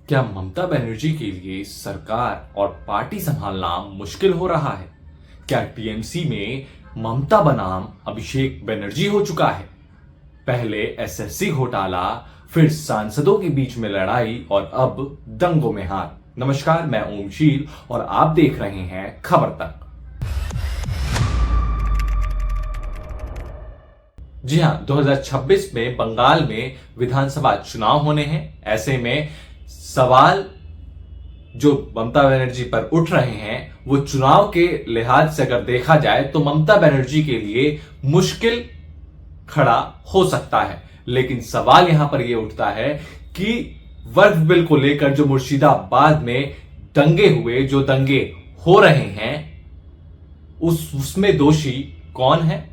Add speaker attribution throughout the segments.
Speaker 1: क्या ममता बनर्जी के लिए सरकार और पार्टी संभालना मुश्किल हो रहा है? क्या टीएमसी में ममता बनाम अभिषेक बनर्जी हो चुका है? पहले एसएससी घोटाला, फिर सांसदों के बीच में लड़ाई और अब दंगों में हार। नमस्कार, मैं ओमशील और आप देख रहे हैं खबर तक। जी हां, 2026 में बंगाल में विधानसभा चुनाव होने हैं। ऐसे में सवाल जो ममता बनर्जी पर उठ रहे हैं वो चुनाव के लिहाज से अगर देखा जाए तो ममता बनर्जी के लिए मुश्किल खड़ा हो सकता है। लेकिन सवाल यहां पर यह उठता है कि वक्फ बिल को लेकर जो मुर्शिदाबाद में दंगे हुए, जो दंगे हो रहे हैं, उसमें दोषी कौन है?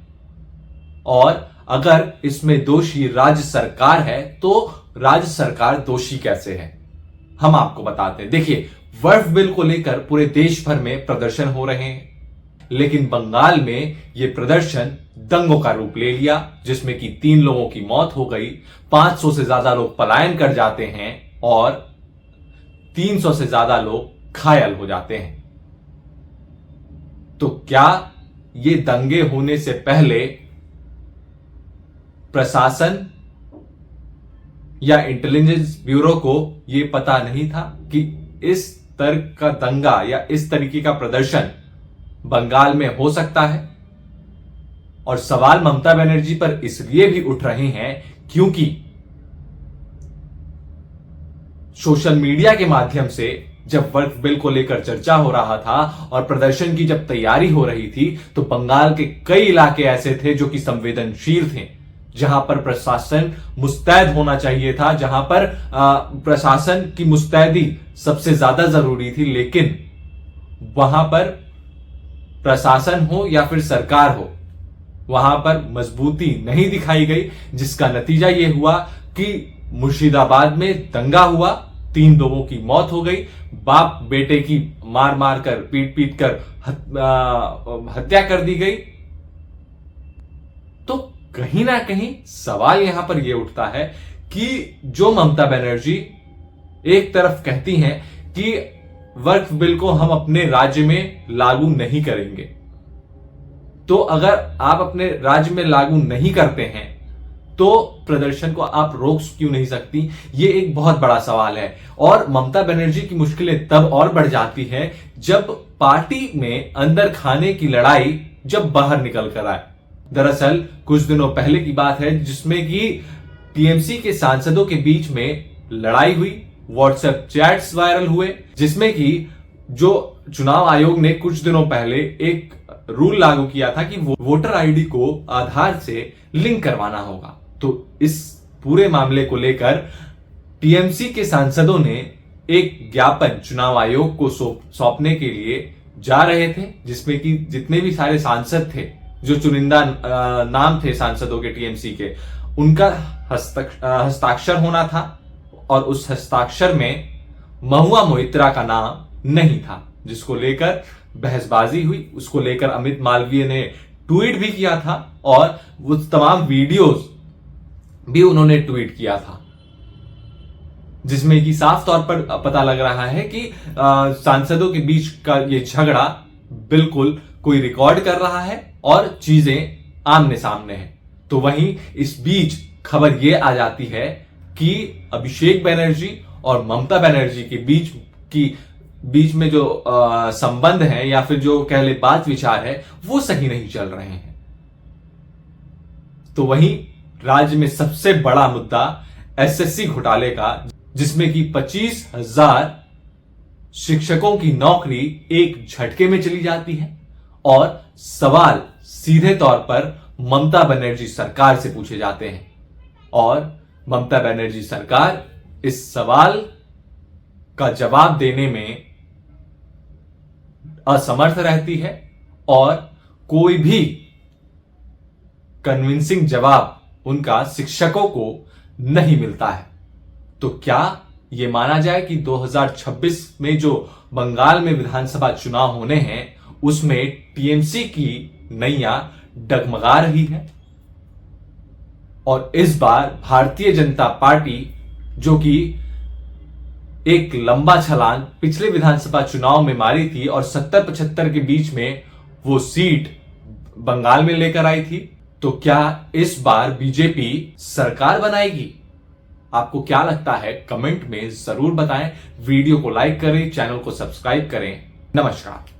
Speaker 1: और अगर इसमें दोषी राज्य सरकार है तो राज्य सरकार दोषी कैसे है, हम आपको बताते हैं। देखिए, वक्फ बिल को लेकर पूरे देश भर में प्रदर्शन हो रहे हैं, लेकिन बंगाल में यह प्रदर्शन दंगों का रूप ले लिया, जिसमें कि 3 लोगों की मौत हो गई, 500 से ज्यादा लोग पलायन कर जाते हैं और 300 से ज्यादा लोग घायल हो जाते हैं। तो क्या ये दंगे होने से पहले प्रशासन या इंटेलिजेंस ब्यूरो को यह पता नहीं था कि इस तरह का दंगा या इस तरीके का प्रदर्शन बंगाल में हो सकता है? और सवाल ममता बनर्जी पर इसलिए भी उठ रहे हैं क्योंकि सोशल मीडिया के माध्यम से जब वक्फ बिल को लेकर चर्चा हो रहा था और प्रदर्शन की जब तैयारी हो रही थी, तो बंगाल के कई इलाके ऐसे थे जो कि संवेदनशील थे, जहां पर प्रशासन मुस्तैद होना चाहिए था, जहां पर प्रशासन की मुस्तैदी सबसे ज्यादा जरूरी थी। लेकिन वहां पर प्रशासन हो या फिर सरकार हो, वहां पर मजबूती नहीं दिखाई गई, जिसका नतीजा यह हुआ कि मुर्शिदाबाद में दंगा हुआ, 3 लोगों की मौत हो गई, बाप बेटे की मार मार कर, पीट पीट कर हत्या कर दी गई। तो कहीं ना कहीं सवाल यहां पर यह उठता है कि जो ममता बनर्जी एक तरफ कहती हैं कि वक्फ बिल को हम अपने राज्य में लागू नहीं करेंगे, तो अगर आप अपने राज्य में लागू नहीं करते हैं तो प्रदर्शन को आप रोक क्यों नहीं सकती? ये एक बहुत बड़ा सवाल है। और ममता बनर्जी की मुश्किलें तब और बढ़ जाती है जब पार्टी में अंदर खाने की लड़ाई जब बाहर निकल कर आए। दरअसल कुछ दिनों पहले की बात है जिसमें कि टीएमसी के सांसदों के बीच में लड़ाई हुई, व्हाट्सएप चैट्स वायरल हुए, जिसमें कि जो चुनाव आयोग ने कुछ दिनों पहले एक रूल लागू किया था कि वोटर आईडी को आधार से लिंक करवाना होगा। तो इस पूरे मामले को लेकर टीएमसी के सांसदों ने एक ज्ञापन चुनाव आयोग को सौंपने के लिए जा रहे थे, जिसमें कि जितने भी सारे सांसद थे, जो चुनिंदा नाम थे सांसदों के टीएमसी के, उनका हस्ताक्षर होना था। और उस हस्ताक्षर में महुआ मोइत्रा का नाम नहीं था, जिसको लेकर बहसबाजी हुई। उसको लेकर अमित मालवीय ने ट्वीट भी किया था और वो तमाम वीडियोस भी उन्होंने ट्वीट किया था, जिसमें कि साफ तौर पर पता लग रहा है कि सांसदों के बीच का ये झगड़ा बिल्कुल कोई रिकॉर्ड कर रहा है और चीजें आमने सामने हैं। तो वहीं इस बीच खबर ये आ जाती है कि अभिषेक बनर्जी और ममता बनर्जी के बीच में जो संबंध है या फिर जो कह ले बात विचार है, वो सही नहीं चल रहे हैं। तो वहीं राज्य में सबसे बड़ा मुद्दा एसएससी घोटाले का, जिसमें कि 25,000 शिक्षकों की नौकरी एक झटके में चली जाती है। और सवाल सीधे तौर पर ममता बनर्जी सरकार से पूछे जाते हैं और ममता बनर्जी सरकार इस सवाल का जवाब देने में असमर्थ रहती है और कोई भी कन्विंसिंग जवाब उनका शिक्षकों को नहीं मिलता है। तो क्या यह माना जाए कि 2026 में जो बंगाल में विधानसभा चुनाव होने हैं उसमें टीएमसी की नैया डगमगा रही है? और इस बार भारतीय जनता पार्टी, जो कि एक लंबा छलांग पिछले विधानसभा चुनाव में मारी थी और 70-75 के बीच में वो सीट बंगाल में लेकर आई थी। तो क्या इस बार बीजेपी सरकार बनाएगी? आपको क्या लगता है कमेंट में जरूर बताएं। वीडियो को लाइक करें, चैनल को सब्सक्राइब करें। नमस्कार।